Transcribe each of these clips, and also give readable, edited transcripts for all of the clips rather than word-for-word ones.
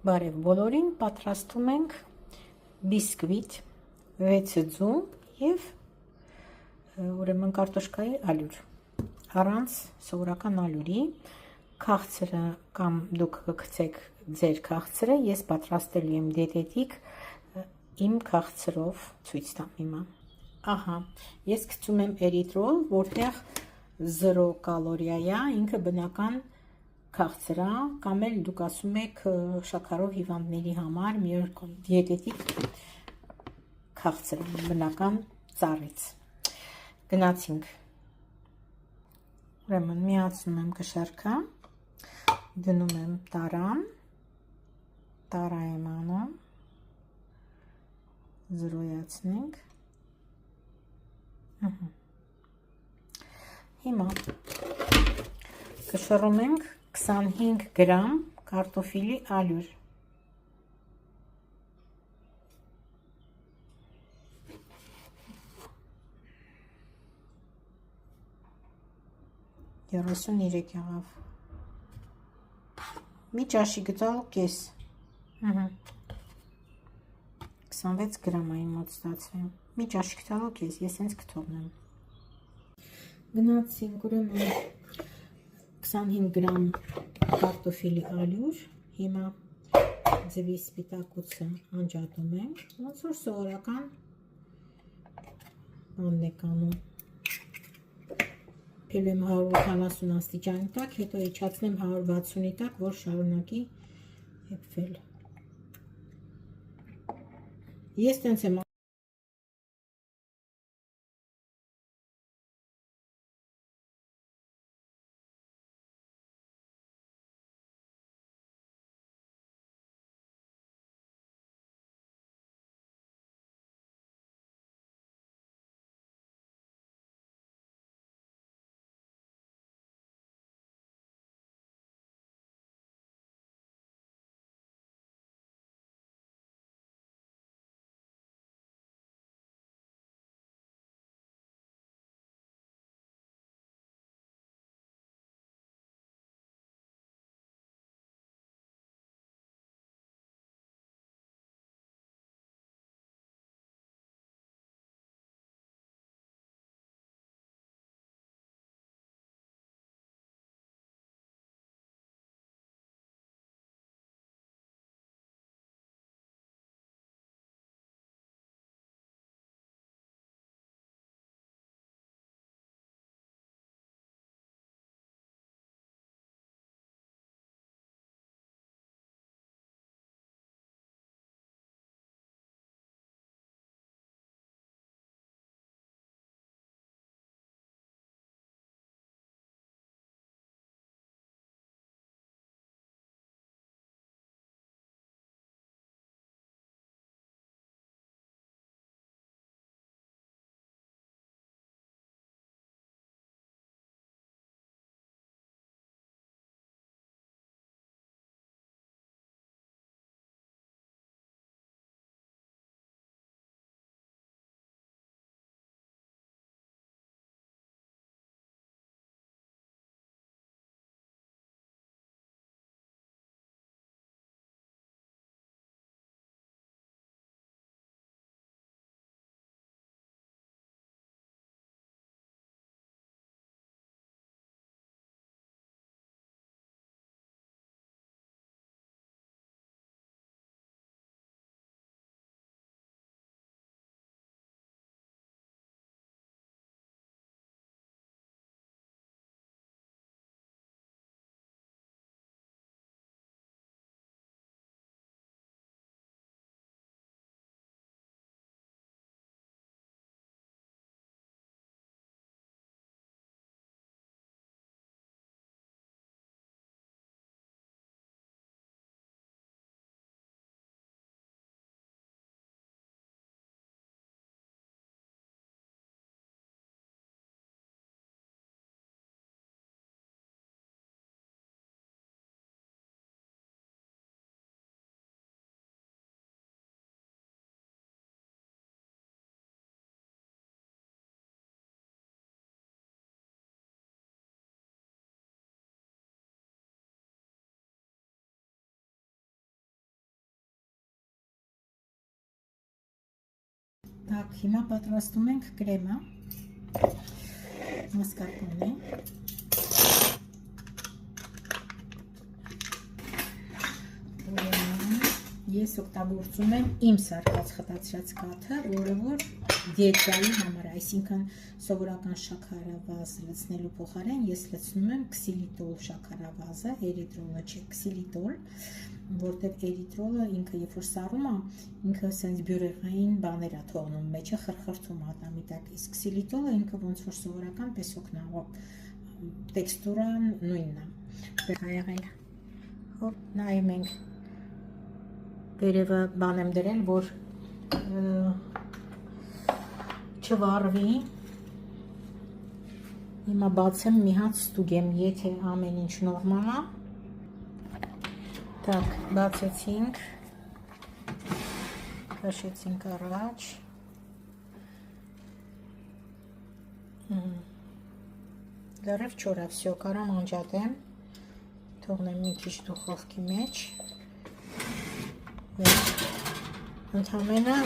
Բարև բոլորին, պատրաստում ենք բիսկվիտ, 6 ձու և ուրեմն կարտոշկայի ալյուր, առանց սովորական ալյուրի, քաղցրը կամ դուք կգցեք ձեր քաղցրը, ես պատրաստելու եմ դիետետիկ իմ քաղցրով ցույց տամ հիմա։ Ահա, ես գցում եմ էրիթրոլ, որտեղ 0 կալորիա է, ինքը բնական քաղցրա, կամ էլ դուք ասում եք շաքարով հիվանդների համար մի օր դիետետիկ քաղցր բնական ծառից։ Գնացինք։ Ուրեմն միացնում եմ կշեռքը, դնում եմ տարան, տարա եմ անում, զրոյացնենք։ Հիմա կշռում ենք 25 գրամ կարտոֆիլի ալյուր։ Երեսուն 3 եղավ։ Մի ճաշի գծալու կես։ 26 գրամ այն մոտ ստացվեմ։ Մի ճաշի գծալու կես, ես հենց կթողնեմ։ Գնացինք ուրեմն 25 գրամ կարտոֆիլի ալյուր, հիմա ձվի սպիտակուցը անջատում ենք, ոնց որ սովորական բանն եք անում։ Փելու եմ 180 աստիճանի տակ, հետո իջացնեմ 160-ի տակ, որ շարունակի եփվել։ Ես տենց եմ Так, հիմա պատրաստում ենք կրեմը, մասկարպոնե, ես օգտագործում եմ իմ սարկած խտացրած կաթը, որը որ դիետայի համար, այսինքն սովորական շաքարավազ լցնելու փոխարեն ես լցնում եմ քսիլիտոլ շաքարավազը, էրիտրոլը չէ, քսիլիտոլ, որտեղ էրիտրոլը ինքը երբ որ սառում է, ինքը sense բյուրեղային բաներ է թողնում, մեջը խրխրթում ատամի տակ, իսկ քսիլիտոլը ինքը ոնց որ սովորական պեսոկն է, տեքստուրան նույնն է։ Եղել։ Հոպ, նայում ենք։ Վերևը բան եմ դրել, որ չվառվի։ Հիմա բացեմ մի հատ ստուգեմ, եթե ամեն ինչ նորմալ է։ Так, բացեցինք, քաշեցինք առաջ, լրիվ չոր է, վсё, կարամ անջատեմ, թողնեմ մի քիչ դուխովքի մեջ, ընդամենը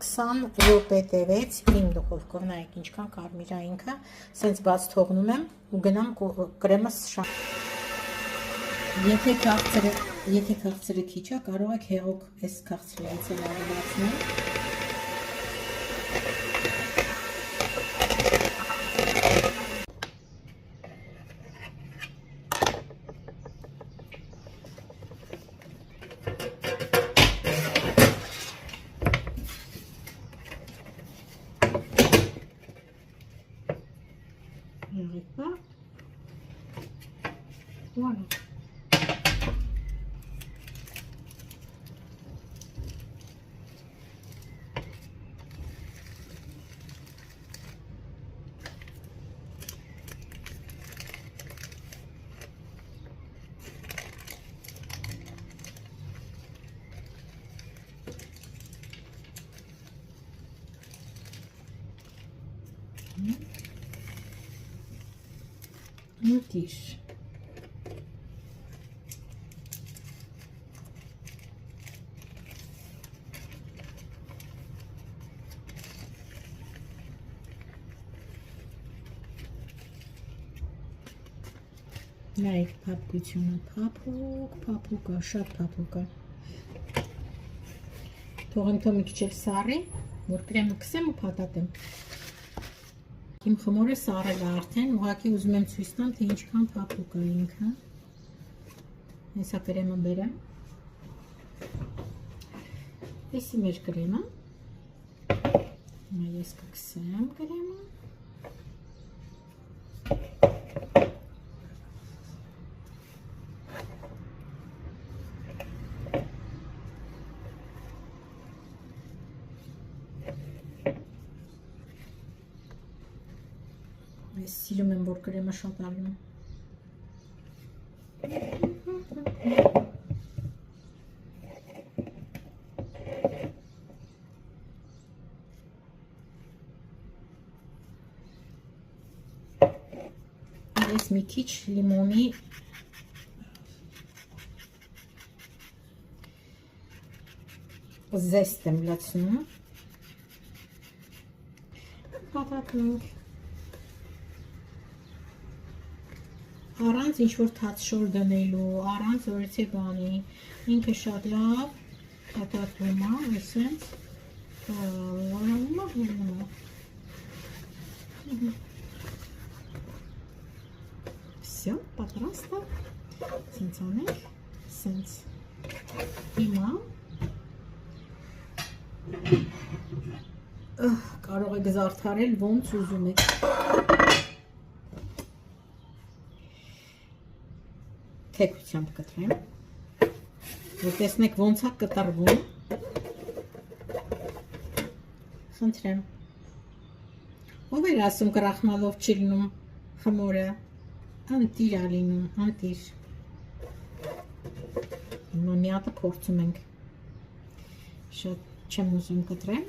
20 րոպե տևեց իմ դուխովքով, նայեք ինչքան կարմիր է ինքը, սենց բաց թողնում եմ ու գնամ կրեմը շան։ Եթե քաղցրը քիչ է, կարող եք հեղուկ այս քաղցրերից էլ ավելացնել։ Եղիկա։ Voilà. Մտիր։ Նայեք փափկությունը, փափուկ է, շատ փափուկ է։ Թողեմ թո մի քիչ էլ սառի, որ կրեմը կսեմ ու փաթաթեմ։ Իմ խմորը սառել է արդեն, ուղղակի ուզում եմ ցույց տամ, թե ինչքան փափուկ է ինքը։ Հեսա կրեմը բերեմ։ Էսի մեր կրեմը։ Հիմա ես կքսեմ կրեմը։ Ես սիրում եմ, որ կրեմը շատ ալում։ Ես մի քիչ լիմոնի զեստ եմ լցնում։ Փաթաթենք։ Առանց ինչ-որ թաթշոր դնելու, առանց որեցի բանի, ինքը շատ լավ փաթաթվում է, այսենց, Всё, պատրաստ է, սենց անենք, սենց, հիմա, կարող եք զարդարել ոնց ուզում եք, թեքությամբ կտրեմ, որ տեսնեք ոնց է կտրվում, խնդրեմ, ով էր ասում կրախմալով չի լինում խմորը, անտիր է լինում, անտիր, հիմա մի հատը փորձում ենք, շատ չեմ ուզում կտրեմ,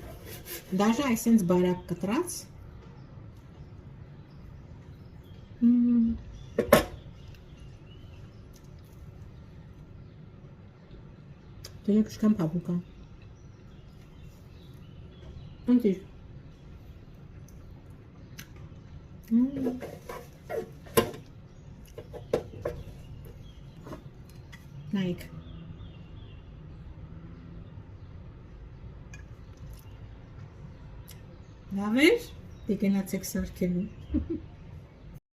դաժե այսենց բարակ կտրած, Դերեք շքան փափուկ է։ Ընտիր։ Նայեք։ Լավ էր, դե գնացեք սարքելու։